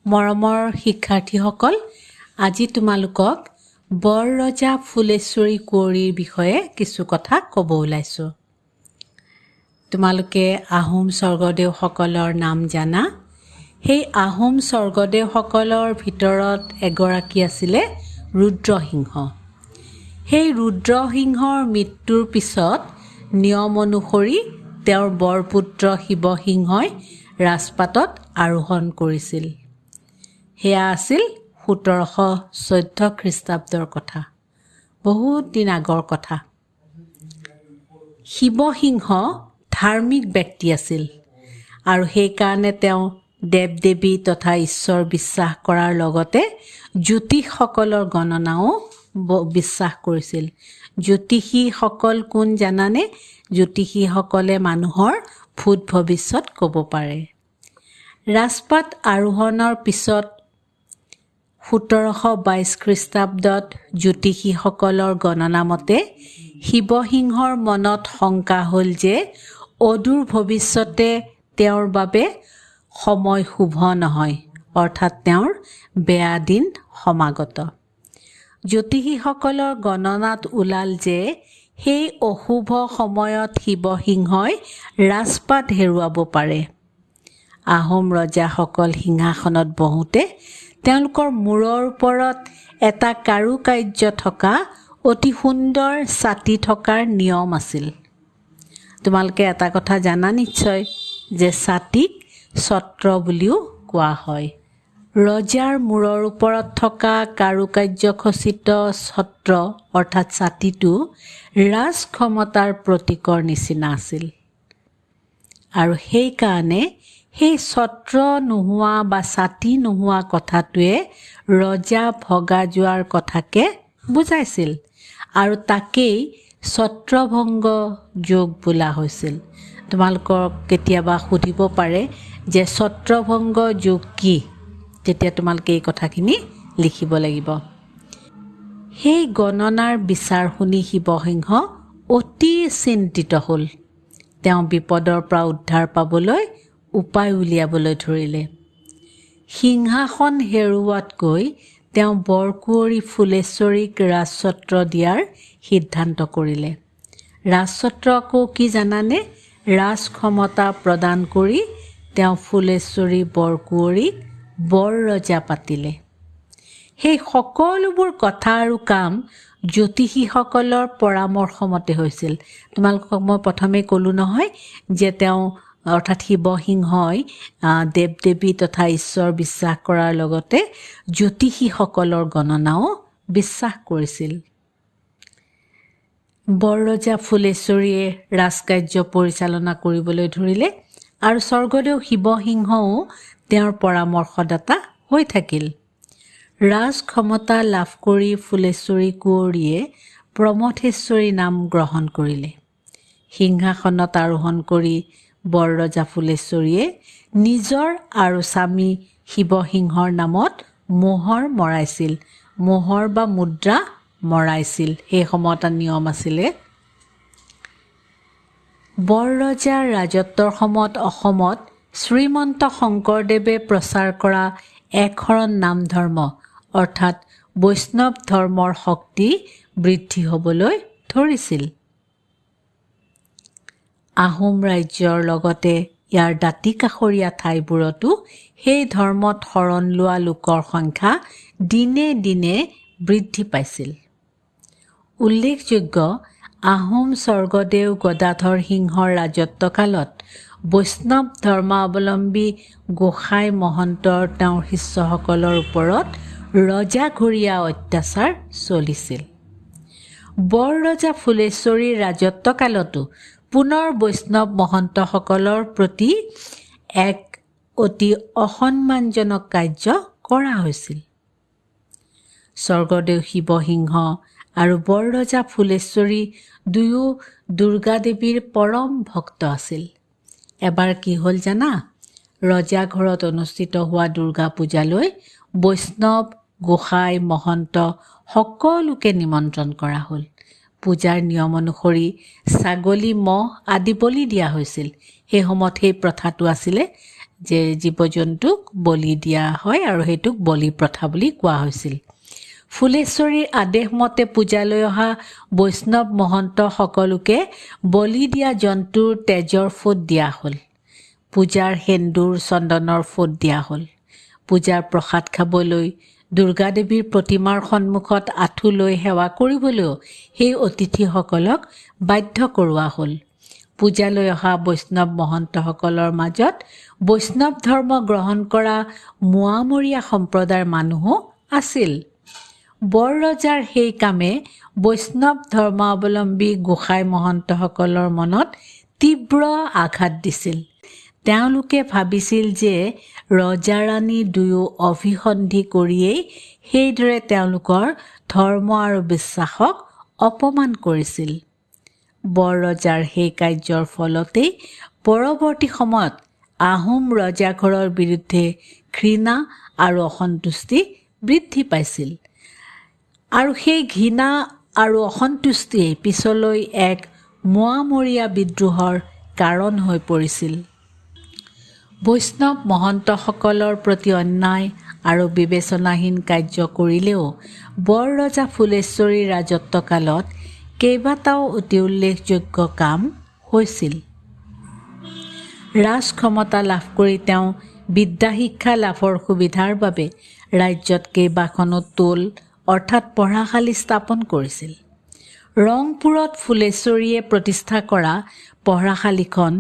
মৰমৰ শিক্ষাৰ্থীসকল, আজি তোমালোকক বৰৰজা ফুলেশ্বৰী কুঁৱৰীৰ বিষয়ে কিছু কথা ক'ব ওলাইছোঁ। তোমালোকে আহোম স্বৰ্গদেউসকলৰ নাম জানা। সেই আহোম স্বৰ্গদেউসকলৰ ভিতৰত এগৰাকী আছিলে ৰুদ্ৰসিংহ। সেই ৰুদ্ৰসিংহৰ মৃত্যুৰ পিছত নিয়ম অনুসৰি তেওঁৰ বৰপুত্ৰ শিৱসিংহই ৰাজপাটত আৰোহণ কৰিছিল। সেয়া আছিল 1714 খ্ৰীষ্টাব্দৰ কথা, বহুত দিন আগৰ কথা। শিৱসিংহ ধাৰ্মিক ব্যক্তি আছিল আৰু সেইকাৰণে তেওঁ দেৱ দেৱী তথা ঈশ্বৰ বিশ্বাস কৰাৰ লগতে জ্যোতিষসকলৰ গণনাও বিশ্বাস কৰিছিল। জ্যোতিষীসকল কোন জানানে? জ্যোতিষীসকলে মানুহৰ ভূত ভৱিষ্যত ক'ব পাৰে। ৰাজপাট আৰোহণৰ পিছত 1722 খ্ৰীষ্টাব্দত জ্যোতিষীসকলৰ গণনা মতে শিৱসিংহৰ মনত শংকা হ'ল যে অদূৰ ভৱিষ্যতে তেওঁৰ বাবে সময় শুভ নহয়, অৰ্থাৎ তেওঁৰ বেয়া দিন সমাগত। জ্যোতিষীসকলৰ গণনাত ওলাল যে সেই অশুভ সময়ত শিৱসিংহই ৰাজপাট হেৰুৱাব পাৰে। আহোম ৰজাসকল সিংহাসনত বহোঁতে তেওঁলোকৰ মূৰৰ ওপৰত এটা কাৰুকাৰ্য থকা অতি সুন্দৰ ছাতি থকাৰ নিয়ম আছিল। তোমালোকে এটা কথা জানা নিশ্চয় যে ছাতিক ছত্ৰ বুলিও কোৱা হয়। ৰজাৰ মূৰৰ ওপৰত থকা কাৰুকাৰ্য খচিত ছত্ৰ অৰ্থাৎ ছাতিটো ৰাজ ক্ষমতাৰ প্ৰতীকৰ নিচিনা আছিল আৰু সেইকাৰণে সেই ছত্ৰ নোহোৱা বা ছাতি নোহোৱা কথাটোৱে ৰজা ভগা যোৱাৰ কথাকে বুজাইছিল আৰু তাকেই ছত্ৰভংগ যোগ বোলা হৈছিল। তোমালোকক কেতিয়াবা সুধিব পাৰে যে ছত্ৰভংগ যোগ কি? তেতিয়া তোমালোকে এই কথাখিনি লিখিব লাগিব। সেই গণনাৰ বিচাৰ শুনি শিৱসিংহ অতি চিন্তিত হ'ল। তেওঁ বিপদৰ পৰা উদ্ধাৰ পাবলৈ উপায় উলিয়াবলৈ ধৰিলে। সিংহাসন হেৰুওৱাতকৈ তেওঁ বৰকুঁৱৰী ফুলেশ্বৰীক ৰাজছত্ৰ দিয়াৰ সিদ্ধান্ত কৰিলে। ৰাজছত্ৰ আকৌ কি জানানে? ৰাজ ক্ষমতা প্ৰদান কৰি তেওঁ ফুলেশ্বৰী বৰকুঁৱৰীক বৰৰজা পাতিলে। সেই সকলোবোৰ কথা আৰু কাম জ্যোতিষীসকলৰ পৰামৰ্শমতে হৈছিল। তোমালোকক মই প্ৰথমে ক'লোঁ নহয় যে তেওঁ অৰ্থাৎ শিৱসিংহই দেৱ দেৱী তথা ঈশ্বৰ বিশ্বাস কৰাৰ লগতে জ্যোতিষীসকলৰ গণনাও বিশ্বাস কৰিছিল। বৰৰজা ফুলেশ্বৰীয়ে ৰাজকাৰ্য পৰিচালনা কৰিবলৈ ধৰিলে আৰু স্বৰ্গদেউ শিৱসিংহও তেওঁৰ পৰামৰ্শদাতা হৈ থাকিল। ৰাজ ক্ষমতা লাভ কৰি ফুলেশ্বৰী কুঁৱৰীয়ে প্ৰমথেশ্বৰী নাম গ্ৰহণ কৰিলে। সিংহাসনত আৰোহণ কৰি বৰৰজা ফুলেশ্বৰীয়ে নিজৰ আৰু স্বামী শিৱসিংহৰ নামত মোহৰ মৰাইছিল। মোহৰ বা মুদ্ৰা মৰাইছিল। সেই সময়ত এটা নিয়ম আছিলে। বৰৰজাৰ ৰাজত্বৰ সময়ত অসমত শ্ৰীমন্ত শংকৰদেৱে প্ৰচাৰ কৰা একশৰণ নাম ধৰ্ম অৰ্থাৎ বৈষ্ণৱ ধৰ্মৰ শক্তি বৃদ্ধি হ'বলৈ ধৰিছিল। আহোম ৰাজ্যৰ লগতে ইয়াৰ দাঁতিকাষৰীয়া ঠাইবোৰতো সেই ধৰ্মত শৰণ লোৱা লোকৰ সংখ্যা দিনে দিনে বৃদ্ধি পাইছিল। উল্লেখযোগ্য, আহোম স্বৰ্গদেউ গদাধৰ সিংহৰ ৰাজত্বকালত বৈষ্ণৱ ধৰ্মাৱলম্বী গোসাঁই মহন্তৰ তেওঁৰ শিষ্যসকলৰ ওপৰত ৰজাঘৰীয়া অত্যাচাৰ চলিছিল। বৰৰজা ফুলেশ্বৰীৰ ৰাজত্বকালতো পুনৰ বৈষ্ণৱ মহন্তসকলৰ প্ৰতি এক অতি অসন্মানজনক কাৰ্য কৰা হৈছিল। স্বৰ্গদেউ শিৱসিংহ আৰু বৰৰজা ফুলেশ্বৰী দুয়ো দুৰ্গা দেৱীৰ পৰম ভক্ত আছিল। এবাৰ কি হ'ল জানা? ৰজা ঘৰত অনুষ্ঠিত হোৱা দুৰ্গা পূজালৈ বৈষ্ণৱ গোসাঁই মহন্ত সকলোকে নিমন্ত্ৰণ কৰা হ'ল। পূজাৰ নিয়ম অনুসৰি ছাগলী মহ আদি বলি দিয়া হৈছিল। সেই সময়ত সেই প্ৰথাটো আছিলে যে জীৱ জন্তুক বলি দিয়া হয় আৰু সেইটোক বলি প্ৰথা বুলি কোৱা হৈছিল। ফুলেশ্বৰীৰ আদেশ মতে পূজালৈ অহা বৈষ্ণৱ মহন্ত সকলোকে বলি দিয়া জন্তুৰ তেজৰ ফোট দিয়া হ'ল। পূজাৰ সেন্দুৰ চন্দনৰ ফোট দিয়া হ'ল। পূজাৰ প্ৰসাদ খাবলৈ দুৰ্গা দেৱীৰ প্ৰতিমাৰ সন্মুখত আঁঠু লৈ সেৱা কৰিবলৈও সেই অতিথিসকলক বাধ্য কৰোৱা হ'ল। পূজালৈ অহা বৈষ্ণৱ মহন্তসকলৰ মাজত বৈষ্ণৱ ধৰ্ম গ্ৰহণ কৰা মোৱামৰীয়া সম্প্ৰদায়ৰ মানুহো আছিল। বৰ ৰজাৰ সেই কামে বৈষ্ণৱ ধৰ্মাৱলম্বী গোসাঁই মহন্তসকলৰ মনত তীব্ৰ আঘাত দিছিল। তেওঁলোকে ভাবিছিল যে ৰজা ৰাণী দুয়ো অভিসন্ধি কৰিয়েই সেইদৰে তেওঁলোকৰ ধৰ্ম আৰু বিশ্বাসক অপমান কৰিছিল। বৰ ৰজাৰ সেই কাৰ্যৰ ফলতেই পৰৱৰ্তী সময়ত আহোম ৰজাঘৰৰ বিৰুদ্ধে ঘৃণা আৰু অসন্তুষ্টি বৃদ্ধি পাইছিল। আৰু সেই ঘৃণা আৰু অসন্তুষ্টিয়ে পিছলৈ এক মোৱামৰীয়া বিদ্ৰোহৰ কাৰণ হৈ পৰিছিল। বৈষ্ণৱ মহন্তসকলৰ প্ৰতি অন্যায় আৰু বিবেচনাহীন কাৰ্য কৰিলেও বৰ ৰজা ফুলেশ্বৰীৰ ৰাজত্বকালত কেইবাটাও অতি উল্লেখযোগ্য কাম হৈছিল। ৰাজ ক্ষমতা লাভ কৰি তেওঁ বিদ্যা শিক্ষা লাভৰ সুবিধাৰ বাবে ৰাজ্যত কেইবাখনো টোল অৰ্থাৎ পঢ়াশালী স্থাপন কৰিছিল। ৰংপুৰত ফুলেশ্বৰীয়ে প্ৰতিষ্ঠা কৰা পঢ়াশালীখন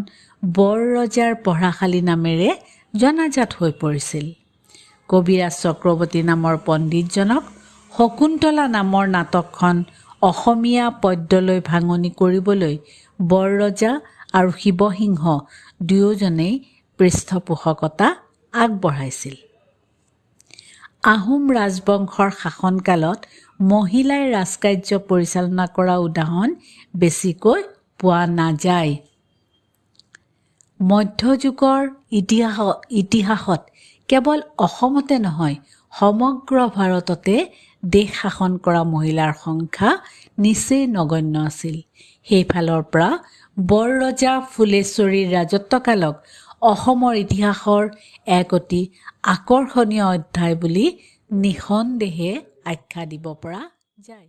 বৰ ৰজাৰ পঢ়াশালী নামেৰে জনাজাত হৈ পৰিছিল। কবিৰাজ চক্ৰৱৰ্তী নামৰ পণ্ডিতজনক শকুন্তলা নামৰ নাটকখন অসমীয়া পদ্যলৈ ভাঙনি কৰিবলৈ বৰ ৰজা আৰু শিৱসিংহ দুয়োজনেই পৃষ্ঠপোষকতা আগবঢ়াইছিল। আহোম ৰাজবংশৰ শাসনকালত মহিলাই ৰাজকাৰ্য পৰিচালনা কৰা উদাহৰণ বেছিকৈ পোৱা নাযায়। মধ্যযুগৰ ইতিহাসত কেৱল অসমতে নহয় সমগ্ৰ ভাৰততে দেশ শাসন কৰা মহিলাৰ সংখ্যা নিচেই নগণ্য আছিল। সেইফালৰ পৰা বৰ ৰজা ফুলেশ্বৰীৰ ৰাজত্বকালক অসমৰ ইতিহাসৰ এক অতি আকৰ্ষণীয় অধ্যায় বুলি নিঃসন্দেহে আখ্যা দিব পৰা যায়।